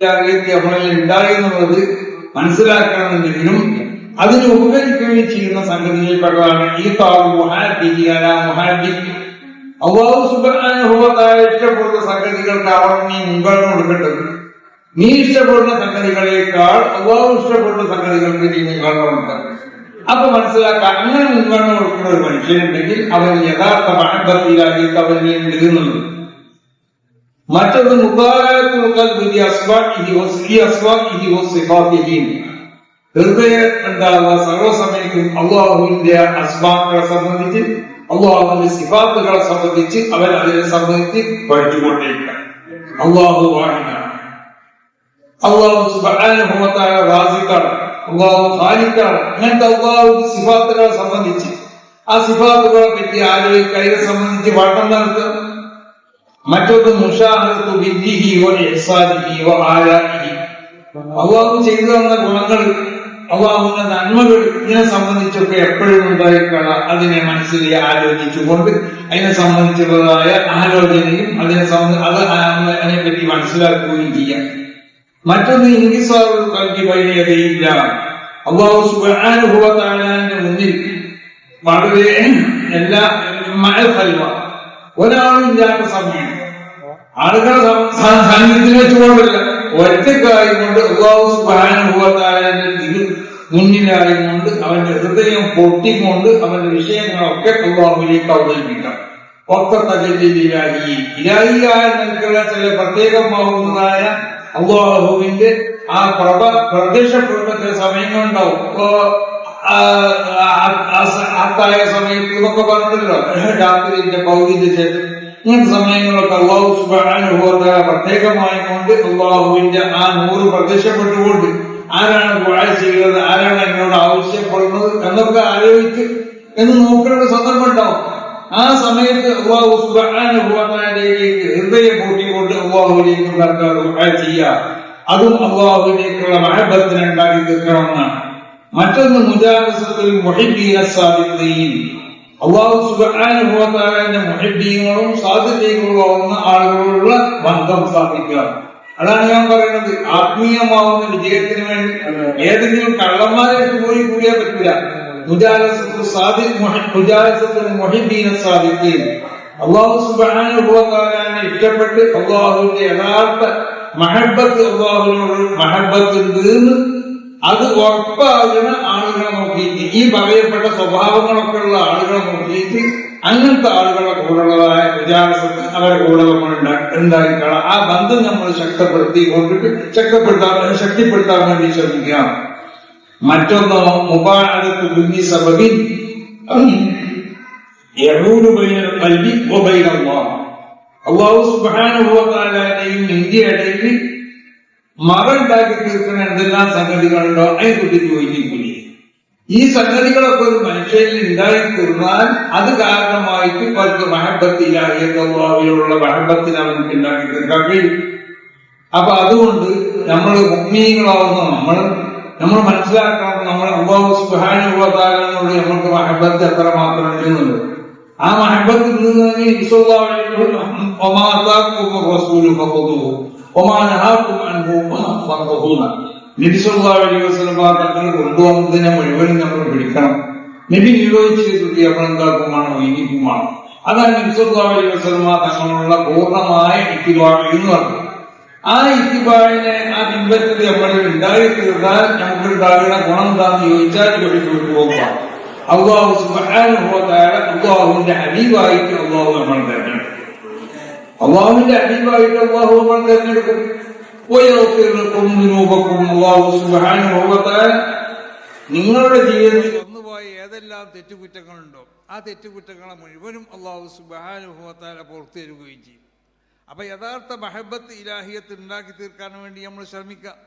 നമ്മളിൽ ഉണ്ടായി എന്നുള്ളത് മനസ്സിലാക്കണമെന്നെങ്കിലും അതിന് ഉപകരിക്കുകയും ചെയ്യുന്ന സംഗതിയിൽപ്പെട്ടതാണ് ഈ അല്ലാഹു സുബ്ഹാനഹു വ തആല ഇഷ്ടപ്പെടുന്ന സംഗതികൾക്ക് അവർ നീ മുൻഗണന കൊടുക്കേണ്ടത്. നീ ഇഷ്ടപ്പെടുന്ന സംഗതികളേക്കാൾ അല്ലാഹു ഇഷ്ടപ്പെടുന്ന സംഗതികൾക്ക് നീ മുൻഗണന കൊടുക്കണം. അപ്പൊ മനസ്സിലാക്കാൻ അങ്ങനെ മുൻഗണന കൊടുക്കുന്ന ഒരു മനുഷ്യനുണ്ടെങ്കിൽ അവൻ യഥാർത്ഥ മഹബത്തിലായിട്ട് അവൻ നീ എഴുതുന്നത്. മറ്റൊന്ന് ഹൃദയം ഉണ്ടാവുക സർവസമയത്തും അള്ളാഹുവിന്റെ അസ്മാക്കളെ സംബന്ധിച്ച് അള്ളാഹുവിന്റെ സിഫാത്തുകളെ സംബന്ധിച്ച് അവൻ അതിനെ സംബന്ധിച്ച് പഠിച്ചുകൊണ്ടേയിരിക്കണം. അള്ളാഹു വാഹിദാണ്, അള്ളാഹു സുബ്ഹാനഹു വ തആല റാസിഖാണ്, അള്ളാഹു ഖാലിഖാണ്. അങ്ങനത്തെ അള്ളാഹുവിന്റെ സിഫാത്തുകളെ സംബന്ധിച്ച് ആ സിഫാത്തുകളെ പറ്റി ആലോചിക്കുക, അതിനെ സംബന്ധിച്ച് പഠനം നടത്തുക. മറ്റൊന്ന് മുശാഹദത്തു ബിദ്ദിഹി വ ഇഹ്സാനിഹി വ ആലാഇഹി, അള്ളാഹു ചെയ്തു തന്ന ഗുണങ്ങൾ, അള്ളാഹുവിന്റെ നന്മകൾ, ഇതിനെ സംബന്ധിച്ചൊക്കെ എപ്പോഴും ഉണ്ടായിക്കാണ അതിനെ മനസ്സിൽ ആലോചിച്ചുകൊണ്ട് അതിനെ സംബന്ധിച്ചുള്ളതായ ആലോചനയും അതിനെ പറ്റി മനസ്സിലാക്കുകയും ചെയ്യാം. മറ്റൊന്ന് ഇൻകിസാറുൽ ഖൽബി ബൈന യദൈഹില്ലാ, അല്ലാഹു സുബ്ഹാനഹു വ തആലയുടെ മുന്നിൽ വളരെ എല്ലാ ഒരാളില്ലാത്ത സമയം ആളുകളെ സാന്നിധ്യത്തിൽ വെച്ചുകൊണ്ടല്ല, ഒറ്റക്കായി കൊണ്ട് അല്ലാഹു സുബ്ഹാനഹു വ തആലയുടെ മുന്നിലായിക്കൊണ്ട് അവന്റെ ഹൃദയം പൊട്ടിക്കൊണ്ട് അവന്റെ വിഷയങ്ങളൊക്കെ അല്ലാഹുവിലേക്ക് അവതരിപ്പിക്കാം. ഇലാഹിയായ നിൽക്കുന്ന ചില പ്രത്യേകമാവുന്നതായ അല്ലാഹുവിന്റെ ആ പ്രത്യക്ഷപ്പെടുന്ന ചില സമയങ്ങളുണ്ടാവും. ആത്തായ സമയത്ത് എന്നൊക്കെ പറഞ്ഞിട്ടല്ലോ, രാത്രിന്റെ പൗതിന്റെ ശേഷം ഇങ്ങനത്തെ സമയങ്ങളൊക്കെ അല്ലാഹു സുബ്ഹാനഹു വ തആല പ്രത്യേകമായി കൊണ്ട് അല്ലാഹുവിന്റെ ആ നൂറ് പ്രത്യക്ഷപ്പെട്ടുകൊണ്ട് ആരാണ് ദുആ ചെയ്യുന്നത്, ആരാണ് എന്നോട് ആവശ്യപ്പെടുന്നത് എന്നൊക്കെ ആലോചിച്ച് എന്ന് നോക്കേണ്ട സന്ദർഭം ഉണ്ടാവും. ആ സമയത്ത് അല്ലാഹു സുബ്ഹാനഹു വ തആലയിലേക്ക് ഹൃദയം പൂട്ടിക്കൊണ്ട് അല്ലാഹുവിലേക്ക് ദുആ ചെയ്യുക, അതും അല്ലാഹുവിലേക്കുള്ള മഹബത്തിനെ ഉണ്ടാക്കി തീർക്കണമെന്നാണ്. മറ്റൊന്ന് മുജാലസത്തുൽ മുഹിബ്ബീന സാദിഖീൻ, അല്ലാഹു സുബ്ഹാനഹു വ തആലയുടെ മുഹിബ്ബീങ്ങളും സാദിഖീങ്ങളുമാവുന്ന ആളുകളുള്ള ബന്ധം സ്ഥാപിക്കുക. അതാണ് ഞാൻ പറയുന്നത്, ആത്മീയമാവുന്ന വിജയത്തിന് വേണ്ടി ഏതെങ്കിലും കള്ളന്മാരായിട്ട് പോയി കൂടിയാൽ പറ്റില്ല. മുജാലസത്തുൽ മുഹിബ്ബീന സാദിഖീൻ, അല്ലാഹു സുബ്ഹാനഹു വ തആലയെ ഇഷ്ടപ്പെട്ട് അല്ലാഹുവിന്റെ യഥാർത്ഥ മഹബത്ത്, അല്ലാഹുവിനോട് മഹബത്ത് ഉണ്ട് അത് ഉറപ്പാകുന്ന ആളുകളെ നോക്കിയിട്ട്, ഈ പറയപ്പെട്ട സ്വഭാവങ്ങളൊക്കെ ഉള്ള ആളുകളെ നോക്കിയിട്ട് അങ്ങനത്തെ ആളുകളെ കൂടെയുള്ളതായ വിചാരസത്ത് അവരെ കൂടെ നമ്മൾ ഉണ്ടാക്കിക്കണം. ആ ബന്ധം നമ്മൾ ശക്തിപ്പെടുത്താൻ വേണ്ടി ശ്രമിക്കുക. മറ്റൊന്ന് മുബാഅദത്തു ബിന്നി സബബിൻ യഊദു ബൈനൽ ഖൽബി വ ബൈനല്ലാഹ്, അല്ലാഹു സുബ്ഹാനഹു വ തആലയും ഇന്ത്യയിലേക്ക് മറുണ്ടാക്കി തീർക്കുന്ന എന്തെല്ലാം സംഗതികളുണ്ടോ അതിനെക്കുറിച്ച് ചോദിച്ചിരിക്കില്ലേ. ഈ സംഗതികളൊക്കെ ഒരു മനുഷ്യനിൽ ഉണ്ടായി തീർന്നാൽ അത് കാരണമായിട്ട് പലർക്ക് മഹബത്തിലുള്ള മഹബത്തിന് അവർക്ക് ഉണ്ടാക്കി തീർക്കാൻ കഴിയും. അപ്പൊ അതുകൊണ്ട് നമ്മൾ മുഅ്മിനീങ്ങളാവുന്ന നമ്മൾ മനസ്സിലാക്കണം, നമ്മൾ അല്ലാഹു സുബ്ഹാനഹു വ തആലയോട് നമ്മൾക്ക് മഹബത്ത് എത്രമാത്രം ഉണ്ടെന്നുള്ളത്. ആ മഹബത്തിൽ നിന്ന് നബി സല്ലല്ലാഹു അലൈഹി വസല്ലം തങ്ങൾ കൊണ്ടുവന്നതിനെ മുഴുവനും നമ്മൾ പിടിക്കണം. നബി നിരോധിച്ചിട്ട് നമ്മൾ എന്താക്കുമാണ്, ഒഴിഞ്ഞിക്കുമാണ്. അതാണ് നബി സല്ലല്ലാഹു അലൈഹി വസല്ലം തങ്ങളുള്ള പൂർണ്ണമായ ഇത്തിബാ എന്ന് പറഞ്ഞത്. ആ ഇത്തിബായിനെ, ആ ബിംബത്തിൽ നമ്മളിൽ ഉണ്ടായി തീർന്നാൽ നമുക്ക് ഉണ്ടാകുന്ന ഗുണം എന്താണെന്ന് ചോദിച്ചാൽ പഠിച്ചു പോകുക. അല്ലാഹു സുബ്ഹാനഹു വ തആല അല്ലാഹുവിന്റെ ഹബീബായിട്ട് അല്ലാഹു നമ്മൾ തിരഞ്ഞെടുക്കും. അല്ലാഹുവിന്റെ ഹബീബായിട്ട് അല്ലാഹു നമ്മൾ തിരഞ്ഞെടുക്കും. നിങ്ങളുടെ ജീവിതത്തിൽ വന്നുപോയ ഏതെല്ലാം തെറ്റുകുറ്റങ്ങളുണ്ടോ ആ തെറ്റുകുറ്റങ്ങളെ മുഴുവനും അല്ലാഹു സുബ്ഹാനഹു വ തആല പുറത്തു തരുകയും ചെയ്യും. അപ്പൊ യഥാർത്ഥ മഹബത്ത് ഇലാഹിയത്ത് ഉണ്ടാക്കി തീർക്കാൻ വേണ്ടി നമ്മൾ ശ്രമിക്കാം.